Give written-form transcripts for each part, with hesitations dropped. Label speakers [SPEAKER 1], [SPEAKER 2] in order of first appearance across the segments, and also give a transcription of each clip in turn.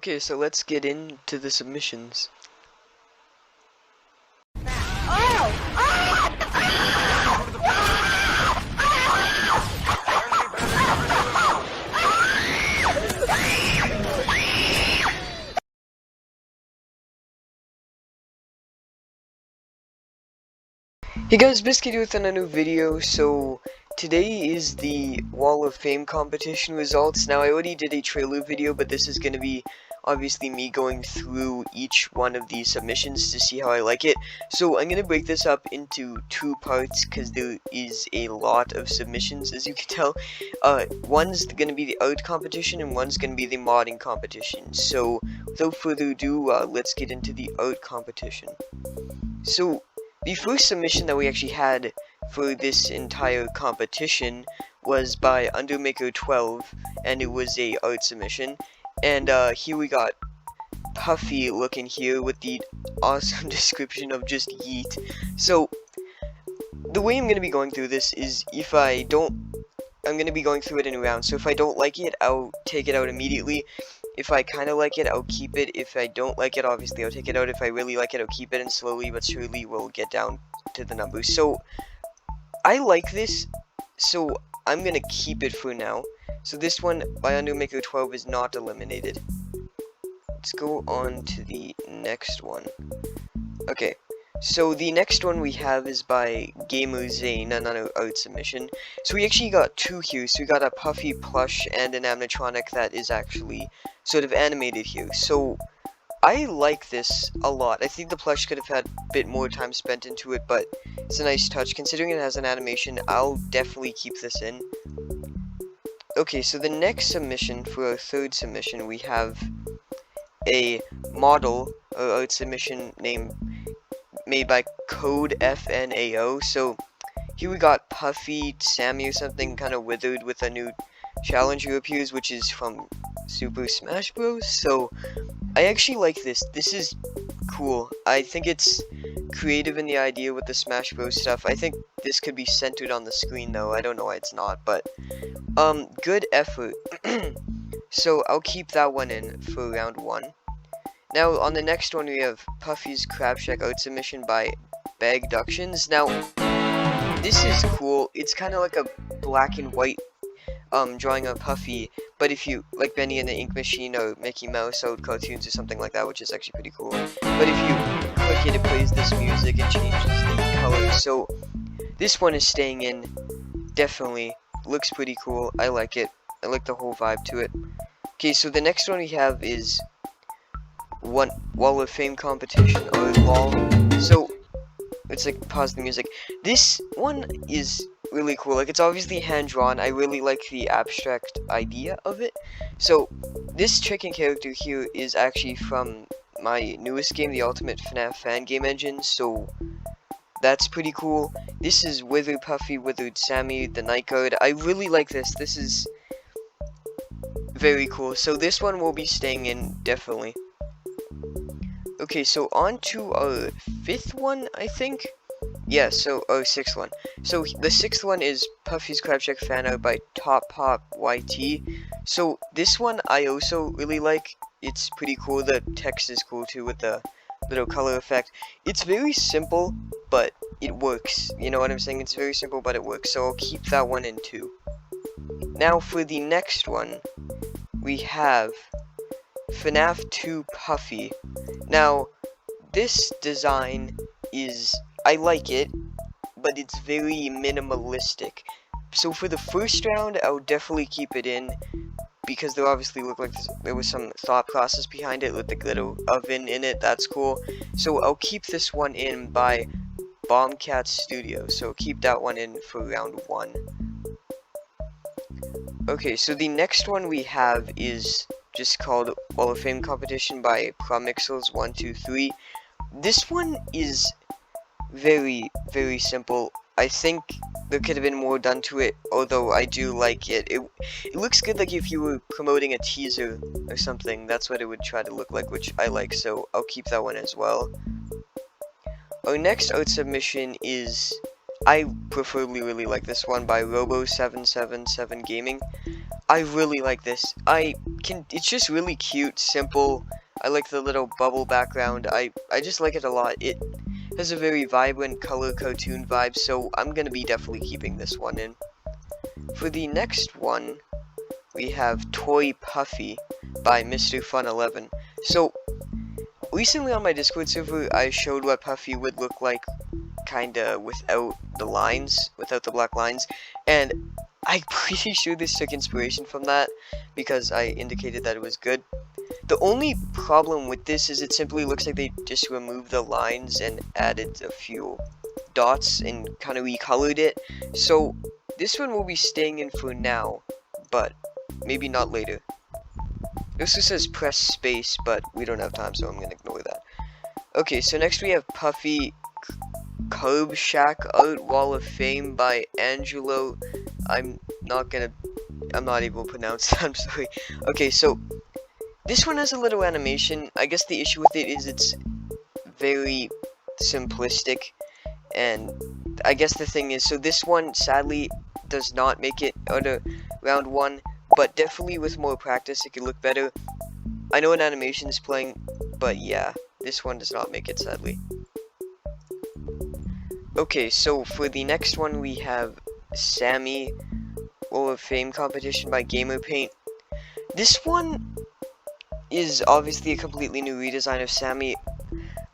[SPEAKER 1] Okay, so let's get into the submissions. Hey guys, Bisket here with another video. So today is the Wall of Fame competition results. Now I already did a trailer video, but this is going to be obviously me going through each one of these submissions to see how I like it. So I'm going to break this up into two parts because there is a lot of submissions, as you can tell. One's going to be the art competition and one's going to be the modding competition. So without further ado, let's get into the art competition. So the first submission that we actually had for this entire competition was by Undermaker12, and it was a art submission. And here we got Puffy looking here with the awesome description of just yeet. So the way I'm going to be going through this is I'm going to be going through it in rounds. So if I don't like it, I'll take it out immediately. If I kind of like it, I'll keep it. If I don't like it, obviously I'll take it out. If I really like it, I'll keep it, and slowly but surely we'll get down to the numbers. So I like this, so I'm gonna keep it for now. So this one by Undermaker12 is not eliminated. Let's go on to the next one. Okay, so the next one we have is by Gamer Zane, another art submission. So we actually got two here. So we got a Puffy plush and an animatronic that is actually sort of animated here. So I like this a lot. I think the plush could have had a bit more time spent into it, but it's a nice touch. Considering it has an animation, I'll definitely keep this in. Okay, so the next submission, for our third submission, we have a model art submission made by Code FNAF. So here we got Puffy, Sammy or something, kind of withered with a new challenge who appears, which is from Super Smash Bros. So I actually like this. This is cool. I think it's creative in the idea with the Smash Bros stuff. I think this could be centered on the screen though. I don't know why it's not, but good effort. So I'll keep that one in for round one. Now on the next one we have Puffy's CrabShack art submission by Bagductions. Now this is cool. It's kind of like a black and white drawing of Puffy, but if you like Benny and the Ink Machine or Mickey Mouse old cartoons or something like that, which is actually pretty cool. But if you click it, it plays this music and changes the color. So this one is staying in, definitely. Looks pretty cool. I like it. I like the whole vibe to it. Okay, so the next one we have is one Wall of Fame competition, or LOL. So it's like pause the music. This one is really cool. Like, it's obviously hand-drawn. I really like the abstract idea of it. So this chicken character here is actually from my newest game, the Ultimate FNAF Fan Game Engine. So that's pretty cool. This is Withered Puffy, Withered Sammy, the Night Guard. I really like this. This is very cool. So this one will be staying in, definitely. Okay, so on to our fifth one, I think. Yeah, so our sixth one. So the sixth one is Puffy's CrabShack fan art by Top Pop YT. So this one I also really like. It's pretty cool. The text is cool too with the little color effect. It's very simple, but it works. You know what I'm saying? It's very simple, but it works. So I'll keep that one in too. Now for the next one, we have FNAF 2 Puffy. Now this design is, I like it, but it's very minimalistic. So for the first round, I would definitely keep it in, because there obviously looked like there was some thought process behind it with the glitter oven in it. That's cool. So I'll keep this one in by Bombcat Studio. So keep that one in for round one. Okay, so the next one we have is just called Wall of Fame competition by Promixels123. This one is very, very simple. I think there could have been more done to it, although I do like it. It looks good, like if you were promoting a teaser or something. That's what it would try to look like, which I like, so I'll keep that one as well. Our next art submission is, I preferably really like this one, by Robo777 Gaming. I really like this. I it's just really cute, simple. I like the little bubble background. I just like it a lot. It has a very vibrant color cartoon vibe, so I'm gonna be definitely keeping this one in. For the next one, we have Toy Puffy by Mr. Fun 11. So recently on my Discord server, I showed what Puffy would look like, kinda without the lines, without the black lines, and I'm pretty sure this took inspiration from that, because I indicated that it was good. The only problem with this is it simply looks like they just removed the lines and added a few dots and kind of recolored it. So this one will be staying in for now, but maybe not later. It also says press space, but we don't have time, so I'm gonna ignore that. Okay, so next we have Puffy CrabShack Art Wall of Fame by Angelo. I'm not able to pronounce that, I'm sorry. Okay, so this one has a little animation. I guess the issue with it is it's very simplistic, and I guess the thing is, so this one sadly does not make it out of round 1, but definitely with more practice it could look better. I know an animation is playing, but yeah, this one does not make it sadly. Okay, so for the next one we have Sammy Wall of Fame competition by Gamer Paint. This one is obviously a completely new redesign of Sammy.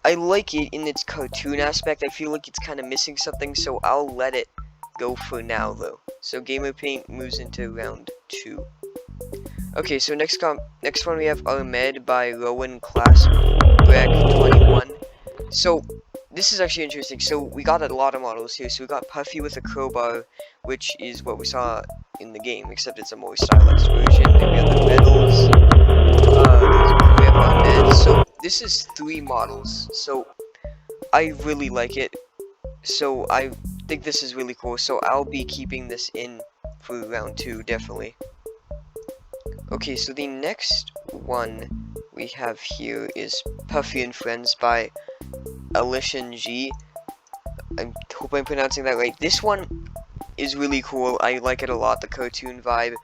[SPEAKER 1] I like it in its cartoon aspect. I feel like it's kind of missing something, so I'll let it go for now though. So Gamer Paint moves into round 2. Okay, so next one we have Ahmed by Rowan Class Breck 21. So this is actually interesting. So we got a lot of models here. So we got Puffy with a crowbar, which is what we saw in the game, except it's a more stylized version. Then we have the medals. We have Ahmed. So this is 3 models. So I really like it. So I think this is really cool. So I'll be keeping this in for round 2, definitely. Okay, so the next one we have here is Puffy and Friends by Alishan G. I hope I'm pronouncing that right. This one is really cool. I like it a lot. The cartoon vibe.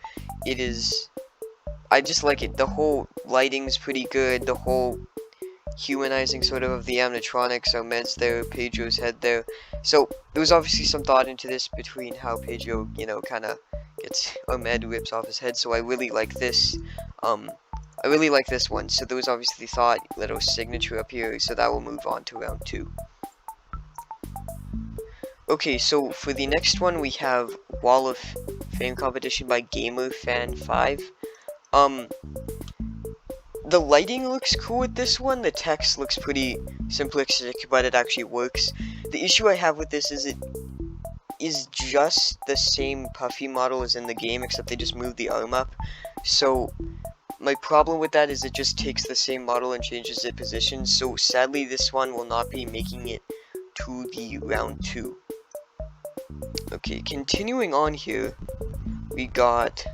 [SPEAKER 1] It is. I just like it. The whole lighting's pretty good. The whole humanizing sort of the animatronics. Ahmed's there, Pedro's head there. So there was obviously some thought into this between how Pedro, kind of gets Ahmed rips off his head. So I really like this. I really like this one. So there was obviously thought, little signature up here. So that will move on to round 2. Okay, so for the next one we have Wall of Fame competition by GamerFan5. The lighting looks cool with this one. The text looks pretty simplistic, but it actually works. The issue I have with this is it is just the same Puffy model as in the game, except they just moved the arm up. So my problem with that is it just takes the same model and changes its position. So sadly this one will not be making it to the round 2. Okay, continuing on here, we got...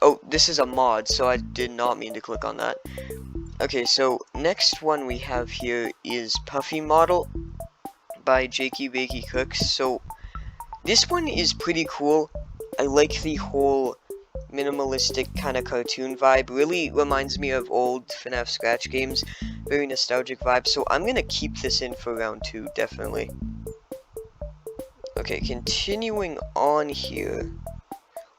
[SPEAKER 1] Oh, this is a mod, so I did not mean to click on that. Okay, so next one we have here is Puffy Model by Jakey Bakey Cooks. So this one is pretty cool. I like the whole minimalistic kind of cartoon vibe. Really reminds me of old FNAF scratch games. Very nostalgic vibe. So I'm gonna keep this in for round 2, definitely. Okay, continuing on here.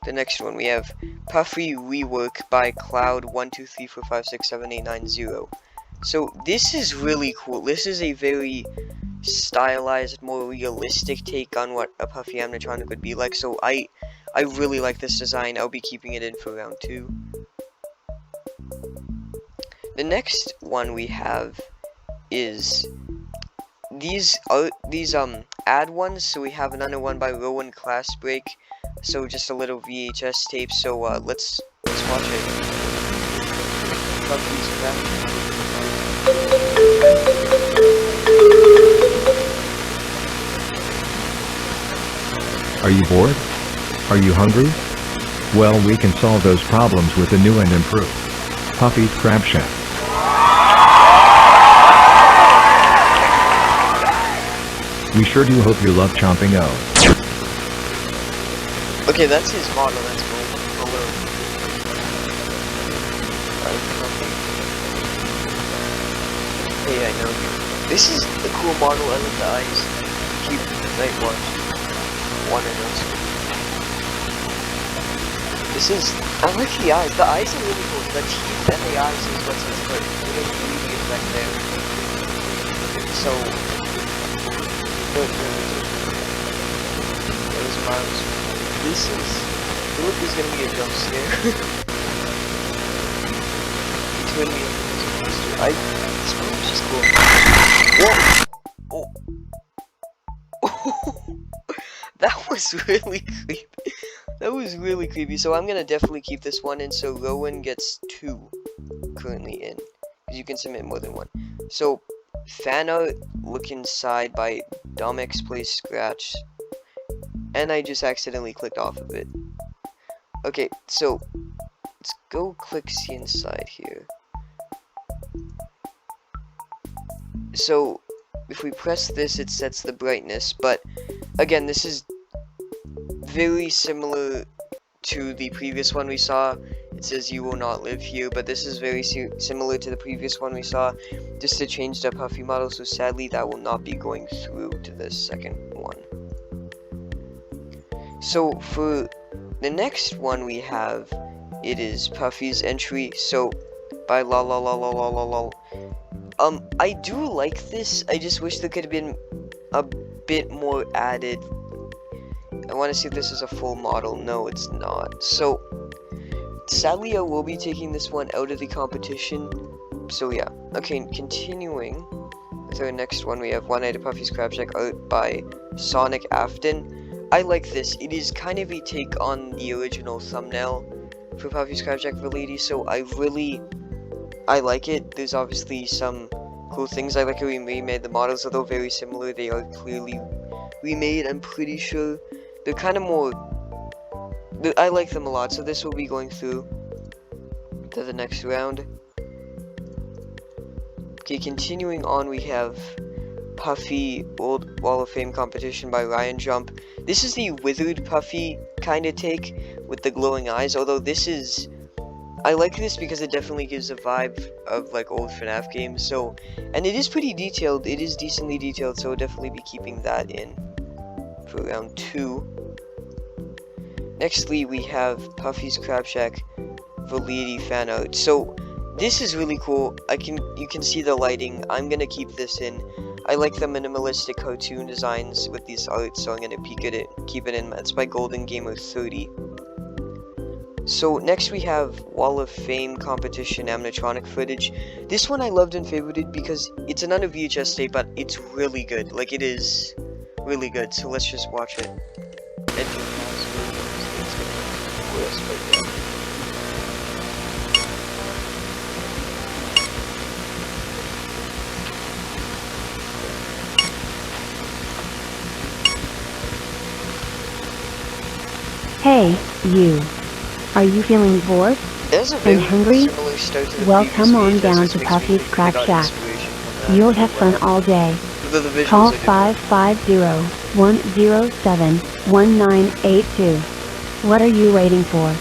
[SPEAKER 1] The next one we have Puffy Rework by Cloud12345678990. So this is really cool. This is a very stylized, more realistic take on what a Puffy animatronic would be like. So I really like this design. I'll be keeping it in for round 2. The next one we have is these ad ones. So we have another one by Rowan Class Break. So just a little VHS tape. So let's watch it. Puffy's back.
[SPEAKER 2] Are you bored? Are you hungry? Well, we can solve those problems with the new and improved Puffy's CrabShack. We sure do hope you love chomping O.
[SPEAKER 1] Okay, that's his model, that's cool. by Puffy. Hey, I know you. This is a cool model. I like the eyes. Keep night watch. Wanna know something? This is. I like the eyes. The eyes are really cool. The teeth and the eyes is what's good. Really, really effect there. So. Those miles. This is. I look is gonna be a jump scare. It's gonna be a monster. This one is just cool. Whoa! Oh. That was really creepy. That was really creepy. So I'm gonna definitely keep this one in. So Rowan gets 2 currently in. Because you can submit more than 1. So fan art, look inside by Domx Plays Scratch. And I just accidentally clicked off of it. Okay, so let's go click see inside here. So if we press this, it sets the brightness, but again, this is very similar to the previous one we saw. It says you will not live here, but this is very similar to the previous one we saw, just to change the Puffy model, so sadly that will not be going through to the second one. So for the next one we have, it is Puffy's entry, so by la. I do like this. I just wish there could have been a bit more added. I want to see if this is a full model. No, it's not. So, sadly, I will be taking this one out of the competition. So, yeah. Okay, continuing with our next one, we have One Night at Puffy's CrabShack art by Sonic Afton. I like this. It is kind of a take on the original thumbnail for Puffy's CrabShack Velleity, so I like it. There's obviously some cool things. I like how we remade the models, although very similar. They are clearly remade, I'm pretty sure. They're kind of more. I like them a lot, so this will be going through to the next round. Okay, continuing on, we have Puffy Old Wall of Fame competition by Ryan Jump. This is the withered Puffy kind of take with the glowing eyes, although this is. I like this because it definitely gives a vibe of like old FNAF games, so, and it is pretty detailed, it is decently detailed, so I'll definitely be keeping that in for round 2. Nextly, we have Puffy's CrabShack Velleity fan art. So this is really cool. You can see the lighting. I'm gonna keep this in. I like the minimalistic cartoon designs with these arts, so I'm gonna keep it in. That's by Golden Gamer 30. So next we have Wall of Fame competition animatronic footage. This one I loved and favorited because it's another VHS tape, but it's really good. Like, it is really good. So let's just watch it.
[SPEAKER 3] Hey, you. Are you feeling bored and hungry? Well, come on down to Puffy's CrabShack. You'll have fun all day. Call 550-107-1982. What are you waiting for?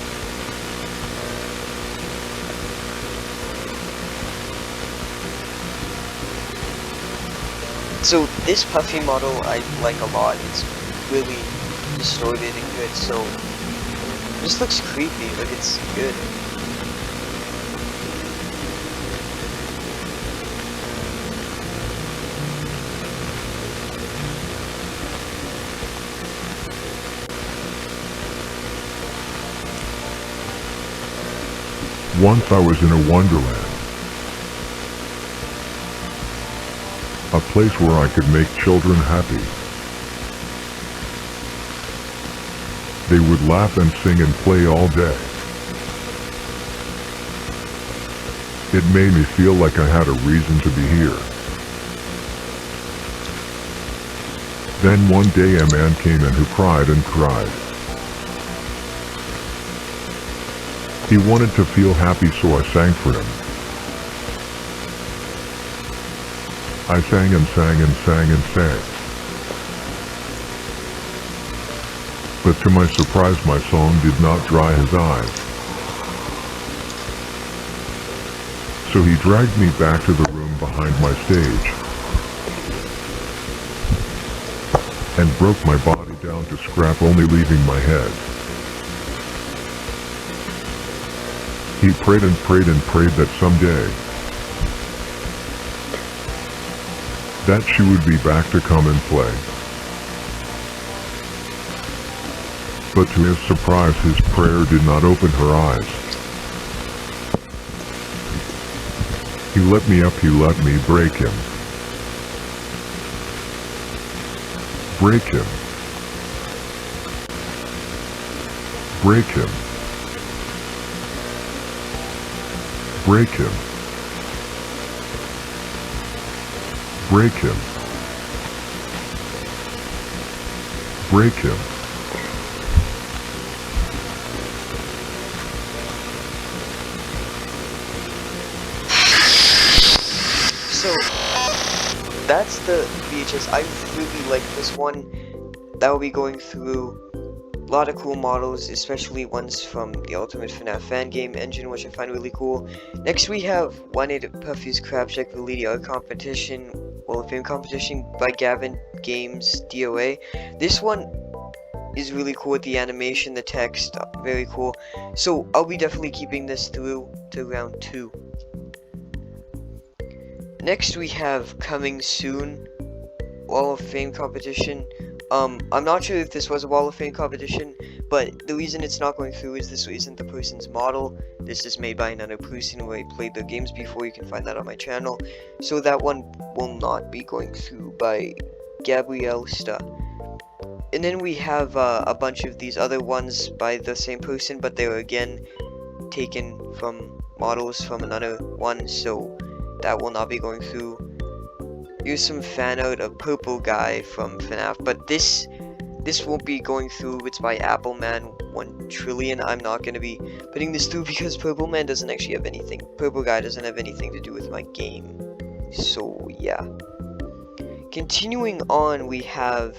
[SPEAKER 1] So this Puffy model I like a lot. It's really distorted and good, so it just looks creepy, like it's good.
[SPEAKER 4] Once I was in a wonderland. A place where I could make children happy. They would laugh and sing and play all day. It made me feel like I had a reason to be here. Then one day a man came in who cried and cried. He wanted to feel happy, so I sang for him. I sang and sang and sang and sang. But to my surprise, my song did not dry his eyes. So he dragged me back to the room behind my stage and broke my body down to scrap, only leaving my head. He prayed and prayed and prayed that someday that she would be back to come and play. But to his surprise, his prayer did not open her eyes. He let me up, he let me break him. Break him. Break him. Break him. Break him. Break him.
[SPEAKER 1] So, that's the VHS. I really like this one. That will be going through a lot of cool models, especially ones from the Ultimate FNAF fan game engine, which I find really cool. Next we have 1-8 Puffy's CrabShack Velleity Art Competition, Wall of Fame competition by Gavin Games DOA. This one is really cool with the animation, the text, very cool. So I'll be definitely keeping this through to round 2. Next we have coming soon, Wall of Fame competition. I'm not sure if this was a Wall of Fame competition, but the reason it's not going through is this isn't the person's model. This is made by another person who I played their games before. You can find that on my channel. So that one will not be going through by Gabrielle Sta. And then we have a bunch of these other ones by the same person, but they were again taken from models from another one, so that will not be going through. Here's some fan art of Purple Guy from FNAF, but this won't be going through. It's by Appleman 1 trillion. I'm not going to be putting this through because Purple Man doesn't actually have anything. Purple Guy doesn't have anything to do with my game. So, yeah. Continuing on, we have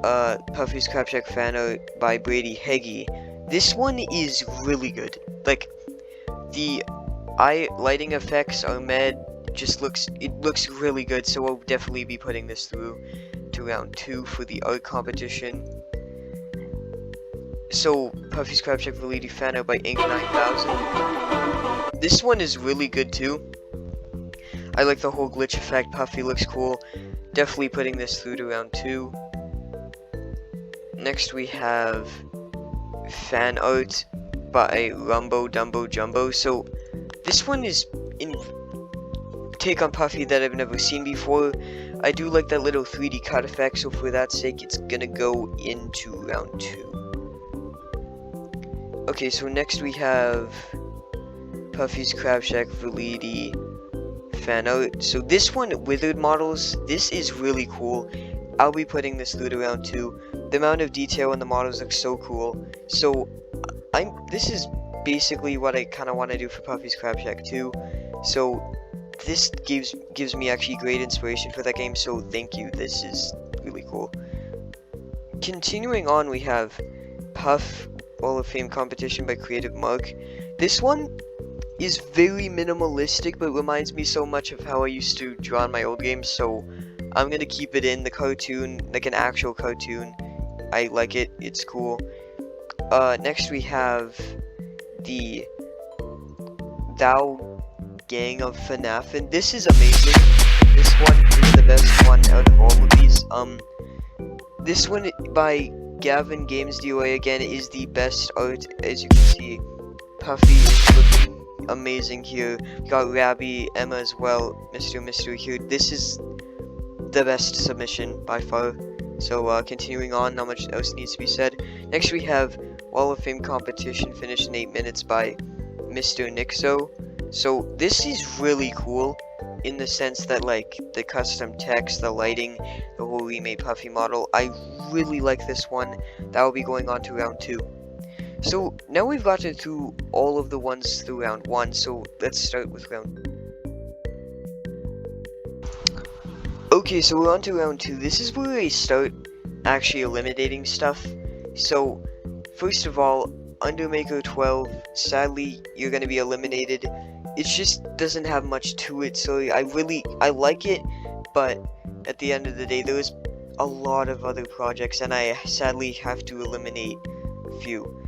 [SPEAKER 1] Puffy's CrabShack fan art by Brady Heggie. This one is really good. Like, the eye lighting effects are mad. It looks really good, so I'll definitely be putting this through to round 2 for the art competition. So, Puffy's CrabShack Velleity fan art by Ink 9000. This one is really good too. I like the whole glitch effect. Puffy looks cool. Definitely putting this through to round 2. Next we have fan art by Rumbo Dumbo Jumbo. So, this one is in take on Puffy that I've never seen before. I do like that little 3D cut effect, so for that sake it's gonna go into round 2. Okay, so next we have Puffy's CrabShack Velleity fan art. So this one, withered models, this is really cool. I'll be putting this through to round 2. The amount of detail in the models looks so cool. So this is basically what I kind of want to do for Puffy's CrabShack too. So this gives me actually great inspiration for that game, so thank you. This is really cool. Continuing on, we have Puff Wall of Fame competition by Creative Mark. This one is very minimalistic, but reminds me so much of how I used to draw in my old games, so I'm gonna keep it in the cartoon, like an actual cartoon. I like it, it's cool. Next we have the Thou Gang of FNAF, and this is amazing. This one is the best one out of all of these. This one by Gavin Games DOA again is the best art. As you can see, Puffy is looking amazing here. We got Rabby, Emma as well, Mr. here. This is the best submission by far. So continuing on, not much else needs to be said. Next we have Wall of Fame competition finished in 8 minutes by Mr. Nixo. So this is really cool in the sense that, like, the custom text, the lighting, the whole remade Puffy model, I really like this one. That will be going on to round 2. So now we've gotten through all of the ones through round 1, so let's start with round. Okay, so we're on to round 2. This is where I start actually eliminating stuff. So first of all, Undermaker 12, sadly you're going to be eliminated. it just doesn't have much to it, so I like it, but at the end of the day, there's a lot of other projects, and I sadly have to eliminate a few.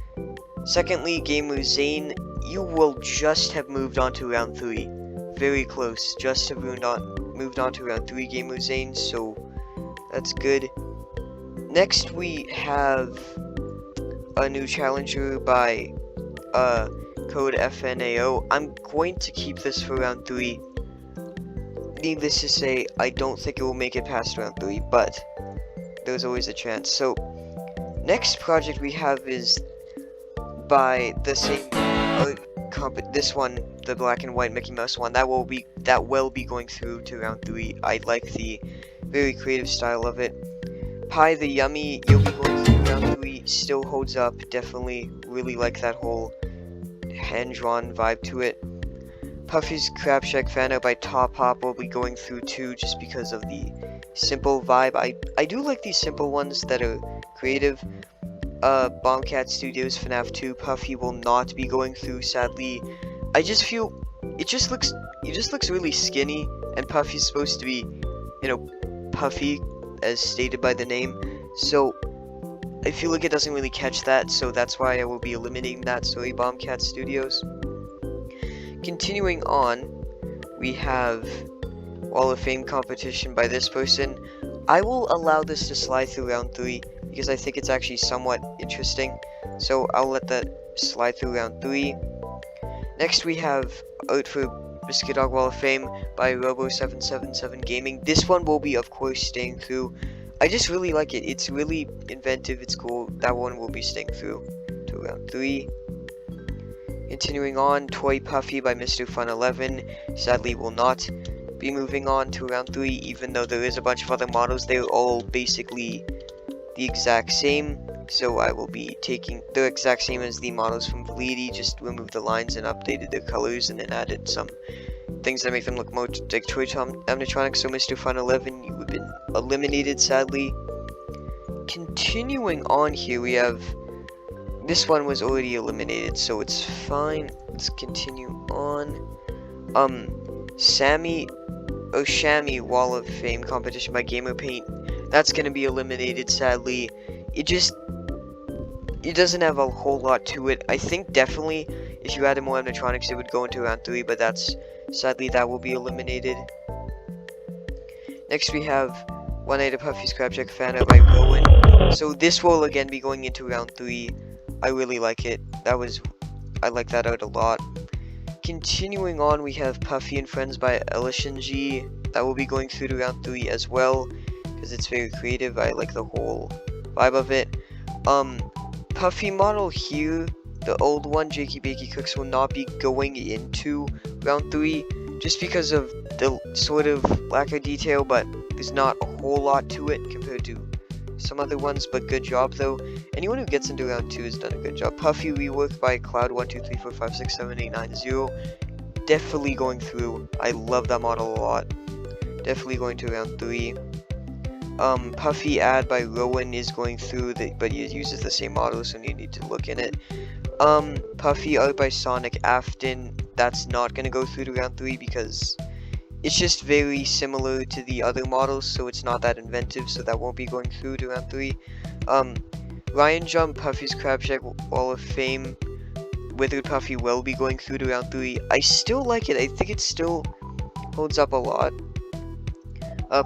[SPEAKER 1] Secondly, Gamer Zane, you will just have moved on to round 3. Very close, just have moved on to round 3, Gamer Zane, so that's good. Next, we have a new challenger by code FNAO. I'm going to keep this for round 3. Needless to say, I don't think it will make it past round 3, but there's always a chance. So, next project we have is by the same this one, the black and white Mickey Mouse one. That will be going through to round 3. I like the very creative style of it. Pie the Yummy, you'll be going through round 3. Still holds up. Definitely really like that whole hand-drawn vibe to it. Puffy's CrabShack fan art by Top Hop will be going through too, just because of the simple vibe. I do like these simple ones that are creative. Bombcat Studios FNAF 2 Puffy will not be going through, sadly. I just feel it just looks really skinny, and Puffy's supposed to be, you know, puffy as stated by the name. So I feel like it doesn't really catch that, so that's why I will be eliminating that. Sorry, Bombcat Studios. Continuing on, we have Wall of Fame competition by this person. I will allow this to slide through round 3 because I think it's actually somewhat interesting. So I'll let that slide through round 3. Next we have art for Bisket Wall of Fame by Robo777 Gaming. This one will be, of course, staying through. I just really like it. It's really inventive. It's cool. That one will be staying through to round 3. Continuing on, Toy Puffy by Mr. Fun 11 sadly will not be moving on to round 3, even though there is a bunch of other models. They're all basically the exact same, so I will be taking the exact same as the models from Velleity, just removed the lines and updated their colors and then added some things that make them look more like Toy animatronics. So Mr. Fun 11, you have been eliminated, sadly. Continuing on here, we have this one was already eliminated, so it's fine. Let's continue on. Shammy Wall of Fame competition by Gamer Paint. That's gonna be eliminated, sadly. It doesn't have a whole lot to it. I think definitely if you added more animatronics, it would go into round 3, but sadly that will be eliminated. Next we have One Night of Puffy's CrabShack fan art by Rowan. So this will again be going into round 3. I really like it. I like that art a lot. Continuing on, we have Puffy and Friends by G. That will be going through to round 3 as well, because it's very creative. I like the whole vibe of it. Puffy model here, the old one, Jakey Bakey Cooks, will not be going into round 3, just because of the sort of lack of detail, but there's not a whole lot to it compared to some other ones, but good job though. Anyone who gets into round 2 has done a good job. Puffy rework by Cloud123456789. Definitely going through. I love that model a lot. Definitely going to round 3. Puffy ad by Rowan is going through, but he uses the same model, so you need to look in it. Puffy art by Sonic Afton. That's not gonna go through to round 3 because it's just very similar to the other models, so it's not that inventive, so that won't be going through to round 3. Ryan Jump, Puffy's CrabShack Wall of Fame, Withered Puffy will be going through to round 3. I still like it. I think it still holds up a lot.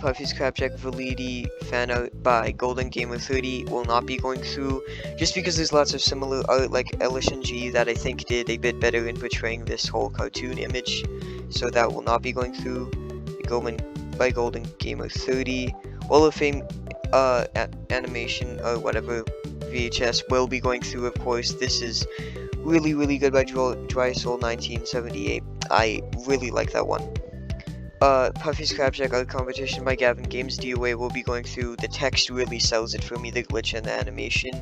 [SPEAKER 1] Puffy's CrabShack Velleity fan art by Golden Gamer 30 will not be going through, just because there's lots of similar art like G that I think did a bit better in portraying this whole cartoon image, so that will not be going through. By Golden Gamer 30. Wall of Fame animation or whatever VHS will be going through, of course. This is really, really good by Dry Soul 1978. I really like that one. Puffy's CrabShack art competition by Gavin Games DOA will be going through. The text really sells it for me, the glitch and the animation.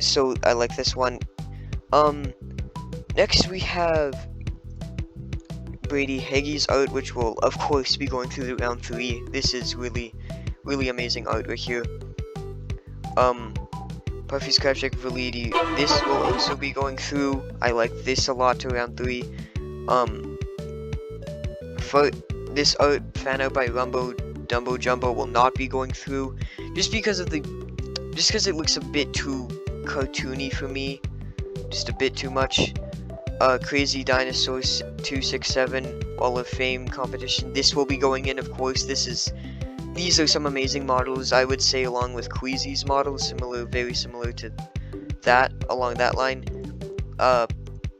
[SPEAKER 1] So I like this one. Next we have Brady Hagee's art, which will of course be going through to round 3. This is really, really amazing art right here. Puffy's CrabShack Velleity. This will also be going through. I like this a lot to round 3. For this art, fan art by Dumbo Jumbo will not be going through, just because it looks a bit too cartoony for me, just a bit too much. Crazy Dinosaurs 267 Wall of Fame competition. This will be going in, of course. These are some amazing models, I would say, along with Queasy's models, very similar to that, along that line.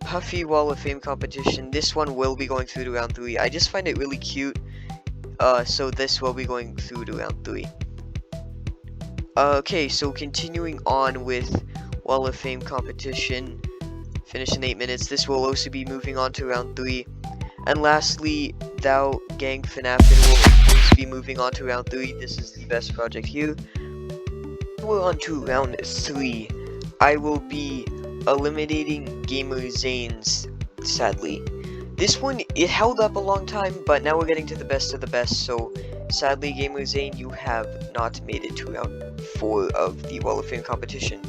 [SPEAKER 1] Puffy Wall of Fame competition. This one will be going through to round 3. I just find it really cute. So this will be going through to round 3. Okay, so continuing on with Wall of Fame competition. Finish in 8 minutes. This will also be moving on to round 3. And lastly, Thou Gang FNAF will of course be moving on to round 3. This is the best project here. We're on to round 3. I will be eliminating Gamer Zane's, sadly. This one, it held up a long time, but now we're getting to the best of the best, so sadly, Gamer Zane, you have not made it to round 4 of the Wall of Fame competition.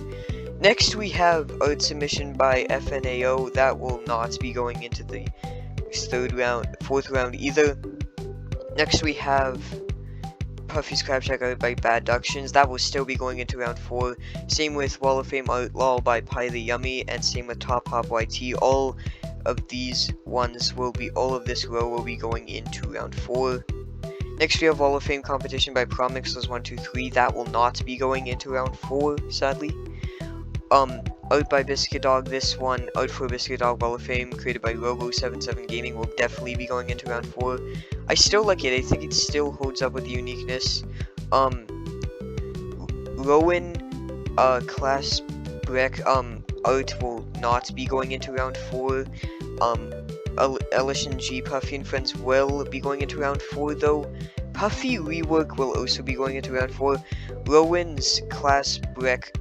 [SPEAKER 1] Next, we have art submission by FNAO. That will not be going into the fourth round either. Next, we have Puffy's CrabShack art by Bad Ductions. That will still be going into round 4. Same with Wall of Fame art lol by Pie the Yummy, and same with Top Hop YT. All of this row will be going into round 4. Next, we have Wall of Fame competition by Promixels123. That will not be going into round 4, sadly. Art by Bisket Dog. This one, art for Bisket Dog Wall of Fame, created by Robo77 Gaming, will definitely be going into round 4. I still like it. I think it still holds up with the uniqueness. Rowan, Class Breck, art will not be going into round 4. Elish and G, Puffy and Friends will be going into round 4 though. Puffy Rework will also be going into round 4. Rowan's Class Breck,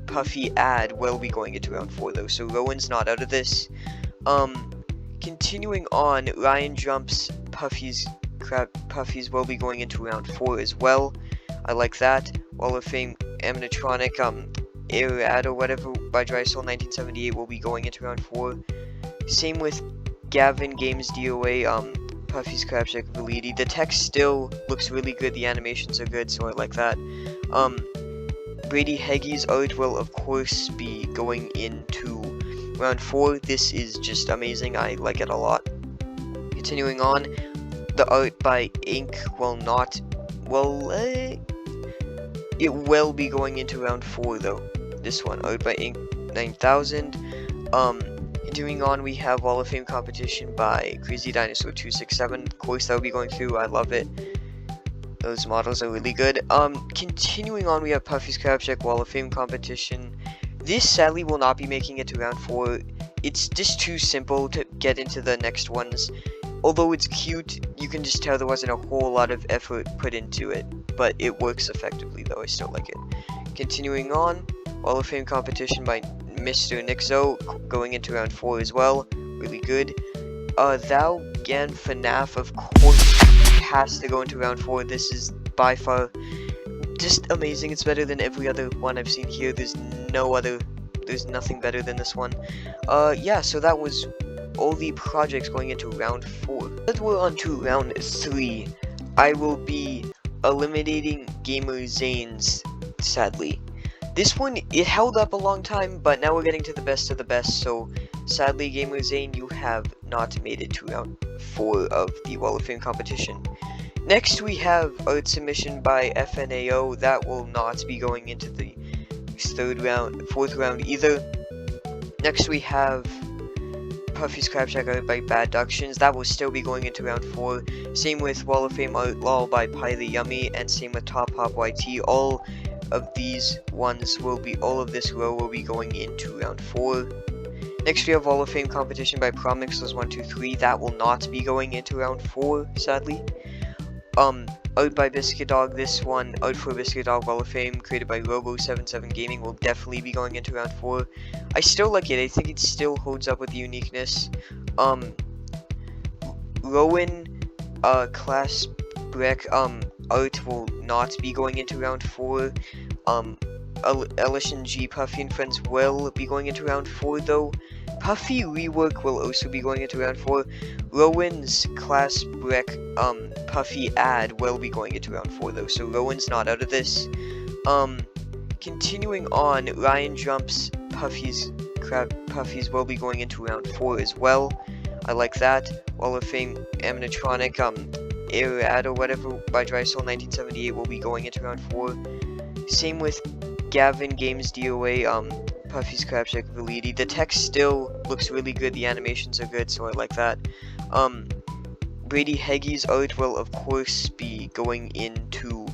[SPEAKER 1] Puffy ad will be going into round 4 though, so Rowan's not out of this. Continuing on, Ryan Jumps, Puffy's will be going into round 4 as well. I like that. Wall of Fame animatronic, Air Ad or whatever by Drysoul1978 will be going into round 4. Same with Gavin Games DOA, Puffy's CrabShack Velleity. The text still looks really good, the animations are good, so I like that. Brady Heggy's art will of course be going into round 4. This is just amazing, I like it a lot. Continuing on, the art by Ink will not, it will be going into round 4 though. This one, art by Ink 9000. Continuing on, we have Wall of Fame competition by Crazy Dinosaur 267. Of course, that will be going through. I love it. Those models are really good. Continuing on, we have Puffy's CrabShack Wall of Fame competition. This sadly will not be making it to round 4. It's just too simple to get into the next ones. Although it's cute, you can just tell there wasn't a whole lot of effort put into it. But it works effectively though, I still like it. Continuing on, Wall of Fame competition by Mr. Nixo, going into round 4 as well. Really good. Thou Gan FNAF, of course, has to go into round 4. This is by far just amazing. It's better than every other one I've seen here. There's nothing better than this one. Yeah, so that was all the projects going into round 4. But we're on to round 3. I will be eliminating Gamer Zane's, sadly. This one, it held up a long time, but now we're getting to the best of the best, so sadly, Gamer Zane, you have not made it to round 4 of the Wall of Fame competition. Next, we have art submission by FNAO. That will not be going into the fourth round either. Next, we have Puffy's CrabShack art by Bad Ductions. That will still be going into round 4. Same with Wall of Fame art lol by Pie the Yummy, and same with Top Hop YT. All of this row will be going into round 4. Next, we have Wall of Fame competition by Promixels123. That will not be going into round 4, sadly. Art by Bisket Dog. This one, art for Bisket Dog Wall of Fame, created by Robo77 Gaming, will definitely be going into round 4. I still like it. I think it still holds up with the uniqueness. Rowan, Class Breck, art will not be going into round 4. LSNG, Puffy and Friends will be going into round 4 though. Puffy Rework will also be going into round 4. Rowan's Class Breck Puffy ad will be going into round 4 though, so Rowan's not out of this. Continuing on, Ryan Jumps Puffy's will be going into round 4 as well. I like that. Wall of Fame Animatronic Air ad or whatever by Drysoul 1978 will be going into round 4. Same with Gavin Games DOA, Puffy's CrabShack Velleity. The text still looks really good, the animations are good, so I like that. Brady Heggy's art will of course be going into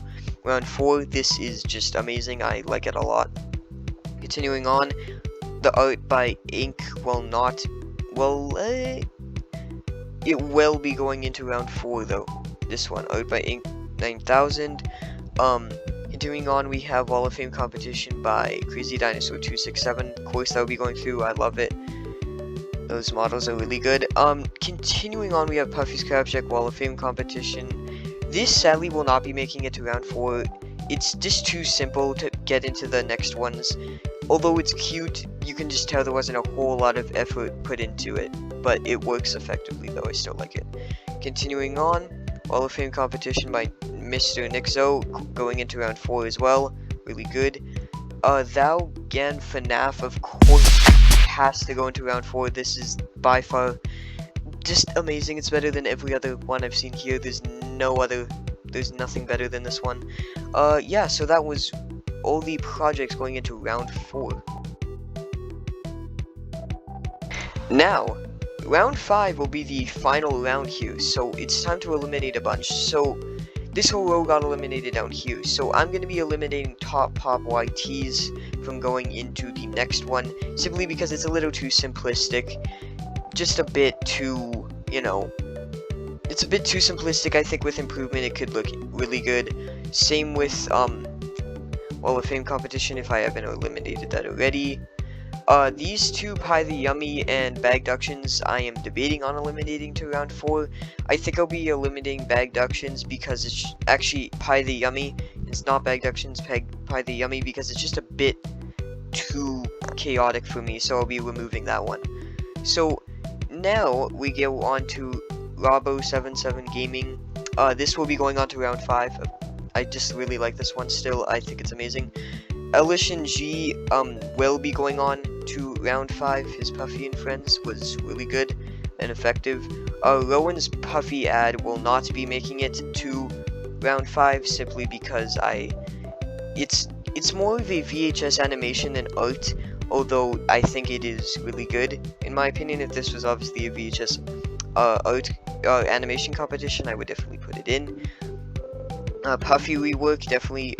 [SPEAKER 1] round 4. This is just amazing, I like it a lot. Continuing on, the art by Ink will not, it will be going into round 4 though. This one, art by Ink 9000. Continuing on, we have Wall of Fame competition by Crazy Dinosaur 267. Of course, that will be going through. I love it. Those models are really good. Continuing on, we have Puffy's CrabShack Wall of Fame competition. This sadly will not be making it to round 4. It's just too simple to get into the next ones. Although it's cute, you can just tell there wasn't a whole lot of effort put into it. But it works effectively, though. I still like it. Continuing on, Wall of Fame competition by Mr. Nixo going into round 4 as well. Really good. Thou Gan FNAF, of course, has to go into round 4. This is by far just amazing. It's better than every other one I've seen here. There's nothing better than this one. Yeah, so that was all the projects going into round 4. Now, round 5 will be the final round here, so it's time to eliminate a bunch. So, this whole row got eliminated down here, so I'm going to be eliminating Top Pop YTs from going into the next one, simply because it's a little too simplistic. Just a bit too, you know, it's a bit too simplistic. I think with improvement it could look really good. Same with, Wall of Fame competition, if I haven't eliminated that already. These two, Pie the Yummy and Bagductions, I am debating on eliminating to round 4. I think I'll be eliminating Bagductions because it's actually Pie the Yummy. It's not Bagductions, Pie the Yummy, because it's just a bit too chaotic for me, so I'll be removing that one. So, now we go on to Robo77 Gaming. This will be going on to round 5. I just really like this one still. I think it's amazing. LSNG will be going on to round 5. His Puffy and Friends was really good and effective. Rowan's Puffy ad will not be making it to round 5 simply because it's more of a VHS animation than art, although I think it is really good. In my opinion, if this was obviously a VHS art animation competition, I would definitely put it in. Puffy Rework, definitely,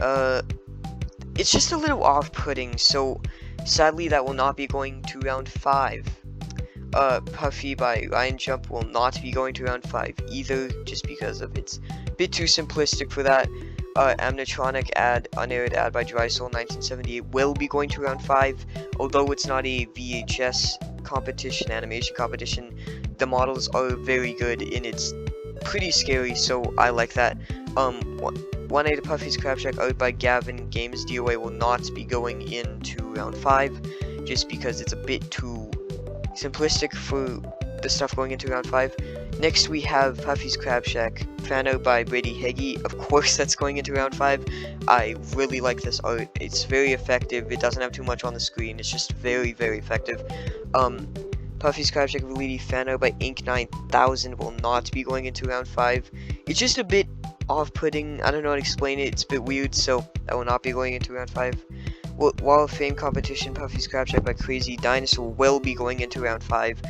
[SPEAKER 1] it's just a little off-putting, so sadly that will not be going to round 5. Puffy by Ryan Jump will not be going to round 5 either, just because of it's a bit too simplistic for that. Animatronic ad, unaired ad by Drysoul 1978 will be going to round 5, although it's not a VHS competition, animation competition. The models are very good and it's pretty scary, so I like that. 1A to Puffy's CrabShack art by Gavin Games DOA will not be going into round 5, just because it's a bit too simplistic for the stuff going into round 5. Next we have Puffy's CrabShack fan art by Brady Heggy. Of course that's going into round 5. I really like this art. It's very effective. It doesn't have too much on the screen. It's just very, very effective. Puffy's CrabShack Velleity fan art by Ink 9000 will not be going into round 5. It's just a bit off-putting. I don't know how to explain it. It's a bit weird, so that will not be going into round 5. Wall of Fame competition, Puffy's CrabShack by Crazy Dinosaur will be going into round 5.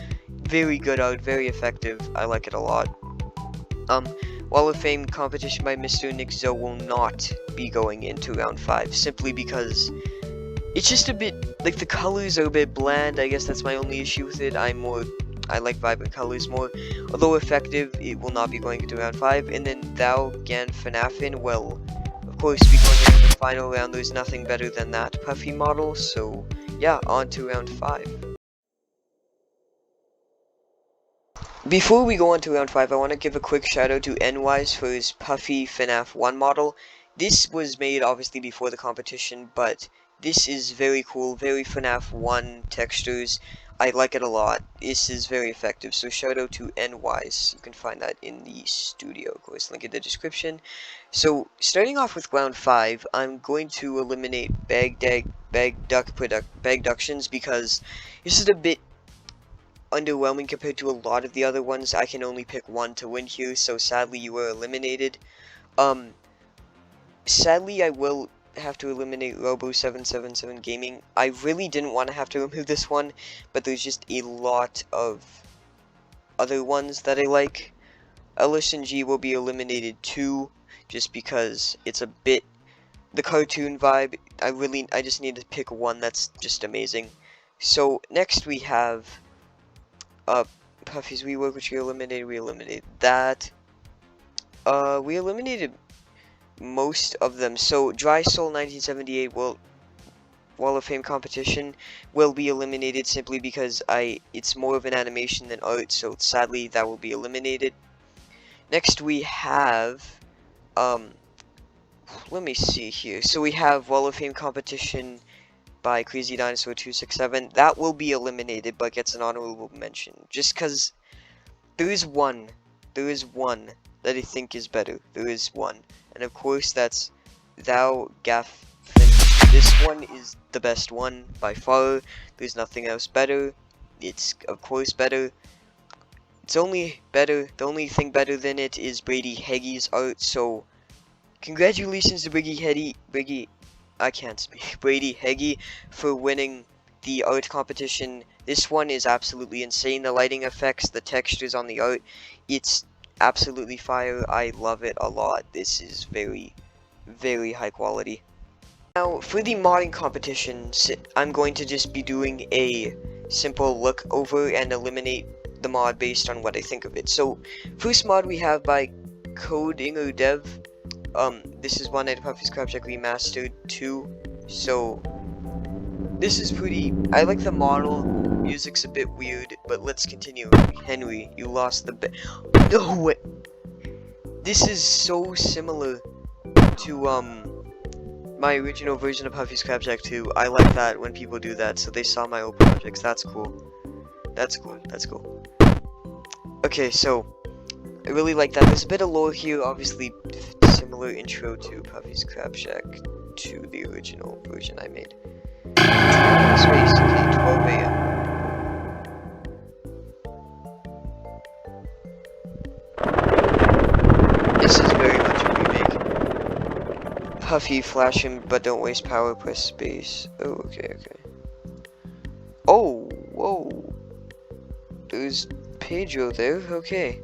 [SPEAKER 1] Very good art, very effective. I like it a lot. Wall of Fame competition by Mr. Nixo will not be going into round 5, simply because it's just a bit, like, the colors are a bit bland. I guess that's my only issue with it. I like vibrant colors more. Although effective, it will not be going into round 5. And then Thou Gan FNAFin will, of course, be going into the final round. There's nothing better than that Puffy model. So, yeah, on to round 5. Before we go on to round 5, I want to give a quick shout out to Nwise for his Puffy FNAF 1 model. This was made, obviously, before the competition, but this is very cool, very FNAF 1 textures. I like it a lot. This is very effective. So shout out to NYs. You can find that in the studio, of course. Link in the description. So starting off with round 5, I'm going to eliminate bag ductions because this is a bit underwhelming compared to a lot of the other ones. I can only pick one to win here, so sadly you were eliminated. Sadly I will have to eliminate Robo777 Gaming. I really didn't want to have to remove this one, but there's just a lot of other ones that I like. LSNG will be eliminated too, just because it's a bit the cartoon vibe. I just need to pick one that's just amazing. So next we have Puffy's rework, which we eliminated that. We eliminated most of them. So Dry Soul 1978 Wall of Fame competition will be eliminated simply because it's more of an animation than art, so sadly that will be eliminated. Next we have let me see here. So we have Wall of Fame competition by Crazy Dinosaur 267. That will be eliminated, but gets an honorable mention. Just because there is one that I think is better. There is one. And of course that's Thou Gaff. This one is the best one by far. There's nothing else better. It's of course better. It's only better. The only thing better than it is Brady Heggy's art. So congratulations to Brady Heggy for winning the art competition. This one is absolutely insane. The lighting effects, the textures on the art, it's absolutely fire. I love it a lot. This is very, very high quality. Now, for the modding competitions, I'm going to just be doing a simple look over and eliminate the mod based on what I think of it. So, first mod we have by Coding or Dev. This is One Night at Puffy's CrabShack Remastered 2. So, this is pretty. I like the model. Music's a bit weird, but let's continue. Henry, you lost the bet. No way. This is so similar to my original version of Puffy's CrabShack 2. I like that when people do that, so they saw my old projects. That's cool. That's cool. That's cool. Okay, so I really like that. There's a bit of lore here, obviously similar intro to Puffy's CrabShack to the original version I made. Space, okay, 12 AM. This is very much a remake. Puffy, flash him, but don't waste power, press space. Oh, okay, okay. Oh, whoa. There's Pedro there, okay.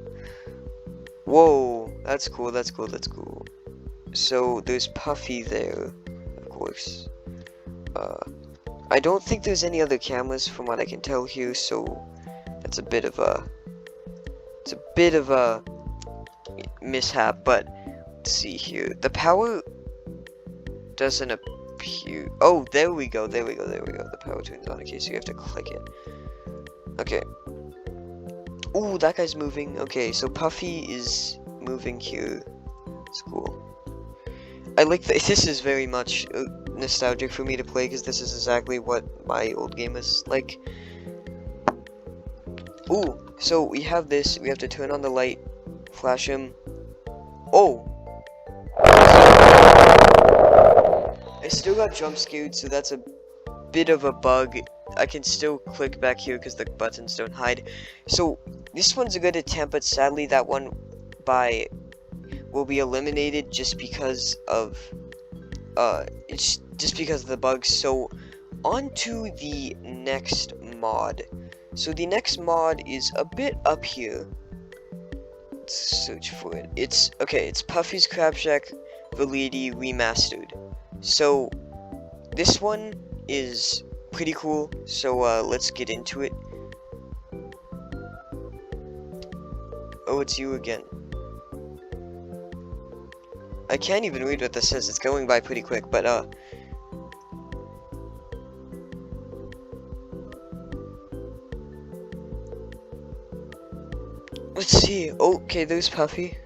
[SPEAKER 1] Whoa, that's cool, that's cool, that's cool. So, there's Puffy there, of course. I don't think there's any other cameras from what I can tell here, so that's a bit of a... It's a bit of a mishap, but let's see here. The power doesn't appear. Oh, there we go, there we go, there we go. The power turns on. Okay, so you have to click it. Okay. Ooh, that guy's moving. Okay, so Puffy is moving here. It's cool. I like that. This is very much nostalgic for me to play because this is exactly what my old game was like. Ooh, so we have this. We have to turn on the light, flash him. Oh! I still got jump scared, so that's a bit of a bug. I can still click back here because the buttons don't hide. So this one's a good attempt, but sadly that one will be eliminated just because of the bugs. So on to the next mod. So the next mod is a bit up here. Let's search for it. It's Puffy's CrabShack Velleity Remastered. So this one is pretty cool, so let's get into it. Oh, it's you again. I can't even read what this says. It's going by pretty quick, but let's see. Okay, there's Puffy.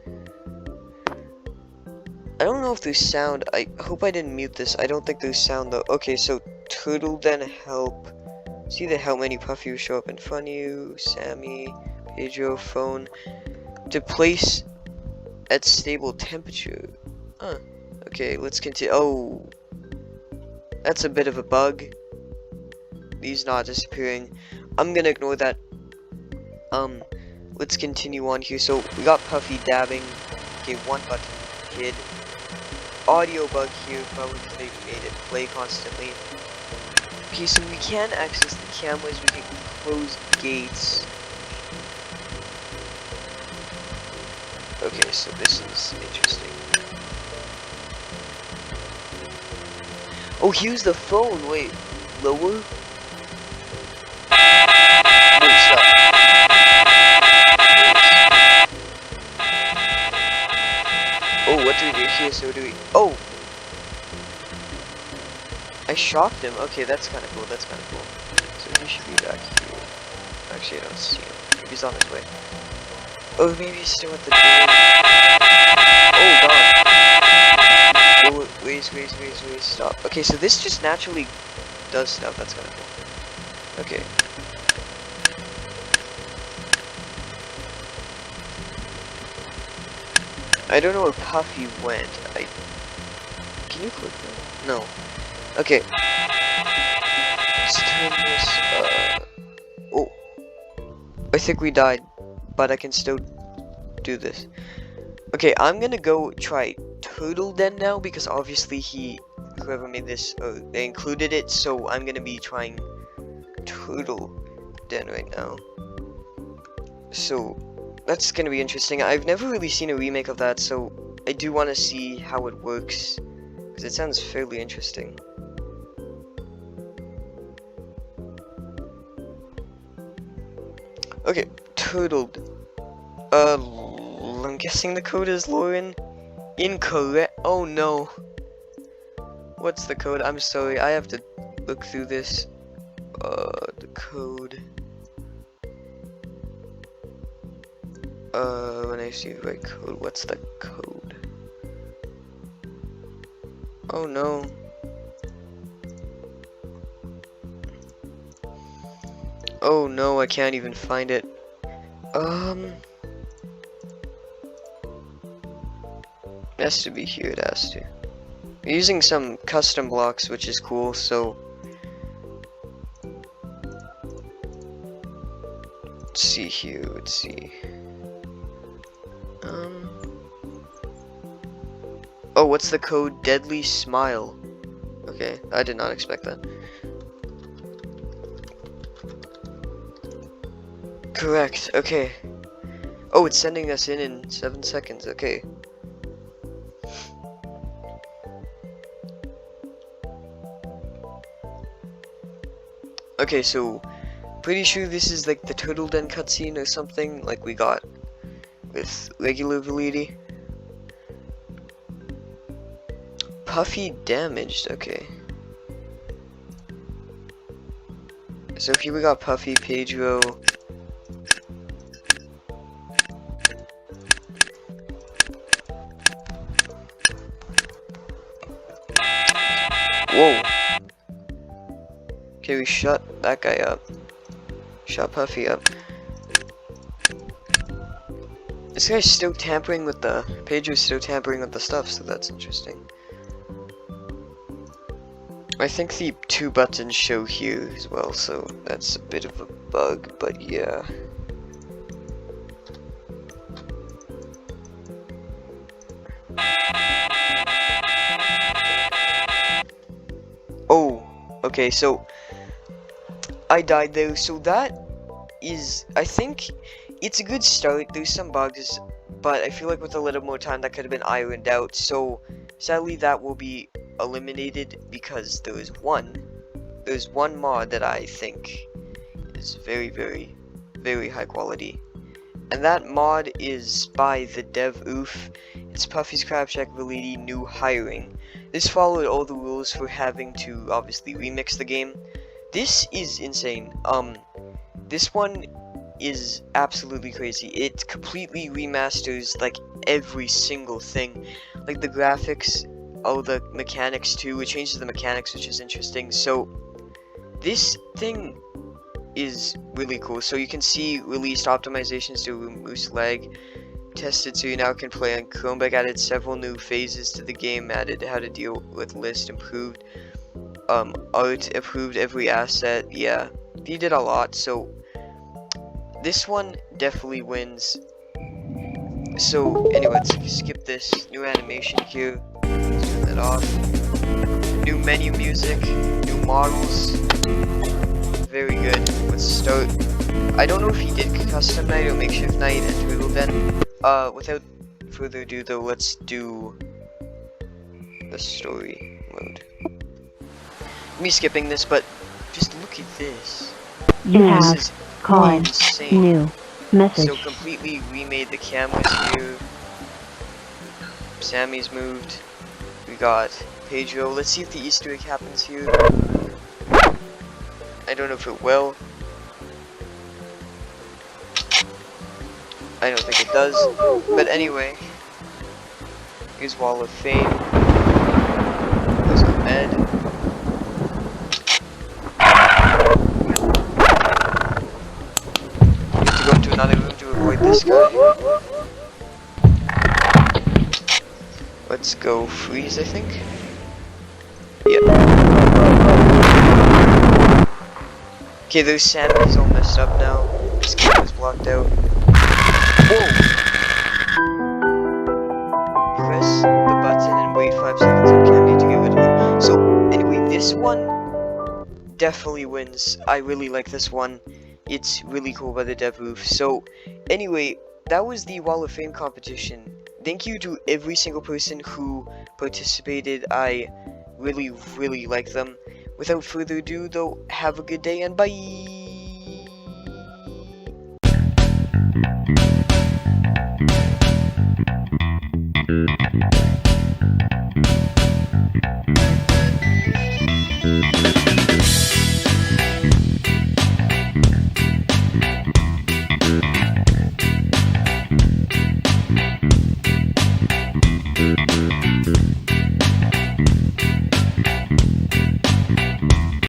[SPEAKER 1] don't know if there's sound. I hope I didn't mute this. I don't think there's sound though. Okay, so turtle then help. See the how many Puffy will show up in front of you. Sammy, Pedro, phone. To place at stable temperature. Huh. Okay, let's continue. Oh, that's a bit of a bug. He's not disappearing. I'm gonna ignore that. Let's continue on here. So we got Puffy dabbing. Okay, one button hid. Audio bug here, probably because they made it play constantly. Okay, so we can access the cameras. We can close gates. Okay, so this is interesting. Oh, here's the phone. Wait, lower? Wait, stop. Oh, what do we do here? So do we? Oh, I shocked him. Okay, that's kind of cool. That's kind of cool. So he should be back here. Actually, I don't see him. Maybe he's on his way. Oh, maybe he's still at the door. Oh god. Oh, wait, stop. Okay, so this just naturally does stuff. That's kind of cool. Okay. I don't know where Puffy went. Can you click that? No. Okay. Let's turn this, oh. I think we died, but I can still do this. Okay, I'm gonna go try Turtle Den now, because obviously whoever made this, they included it, so I'm gonna be trying Turtle Den right now. So, that's gonna be interesting. I've never really seen a remake of that, so I do want to see how it works, because it sounds fairly interesting. Okay, turtled. I'm guessing the code is Lauren. Incorrect. Oh no. What's the code? I'm sorry, I have to look through this. The code. When I see the right code, what's the code? Oh no. Oh no, I can't even find it. It has to be here, it has to. We're using some custom blocks, which is cool, so... Let's see here, let's see. Oh, what's the code? Deadly Smile. Okay, I did not expect that. Correct, okay. Oh, it's sending us in 7 seconds, okay. Okay, so pretty sure this is like the Turtle Den cutscene or something, like we got with regular Velleity. Puffy damaged, okay. So here we got Puffy, Pedro. Whoa. Okay, we shut that guy up. Shut Puffy up. This guy's still tampering with the... Pedro's still tampering with the stuff, so that's interesting. I think the 2 buttons show here as well, so that's a bit of a bug, but yeah. Oh, okay, so I died there, so that is, I think it's a good start. There's some bugs, but I feel like with a little more time that could have been ironed out, so sadly that will be eliminated because there's one mod that I think is very, very, very high quality, and that mod is by the dev oof. It's Puffy's CrabShack Velleity new hiring. This followed all the rules for having to obviously remix the game. This is insane. This one is absolutely crazy. It completely remasters like every single thing. like the graphics, oh, the mechanics too. It changes the mechanics, which is interesting. So this thing is really cool. So you can see released optimizations to remove lag, tested so you now can play on ChromeBack, added several new phases to the game, added how to deal with list, improved art, improved every asset. Yeah, he did a lot. So this one definitely wins. So anyway, let's skip this. New animation here. Let's turn that off. New menu music, new models. Very good. Let's start. I don't know if he did custom night or makeshift night and turtle den. Without further ado though, let's do the story mode. Me skipping this, but just look at this.
[SPEAKER 3] You
[SPEAKER 1] This
[SPEAKER 3] have
[SPEAKER 1] is
[SPEAKER 3] called
[SPEAKER 1] insane.
[SPEAKER 3] new message.
[SPEAKER 1] So completely remade the cameras here. Sammy's moved. We got Pedro. Let's see if the Easter egg happens here. I don't know if it will. I don't think it does. But anyway. Here's Wall of Fame. There's Ahmed. We have to go into another room to avoid this guy. Let's go freeze, I think. Yep. Okay, there's Sam. He's all messed up now. His camera's blocked out. Whoa! Press the button and wait 5 seconds on camera to get rid of him. So, anyway, this one definitely wins. I really like this one. It's really cool by the dev roof. So, anyway, that was the Wall of Fame competition. Thank you to every single person who participated. I really, really like them. Without further ado, though, have a good day and bye!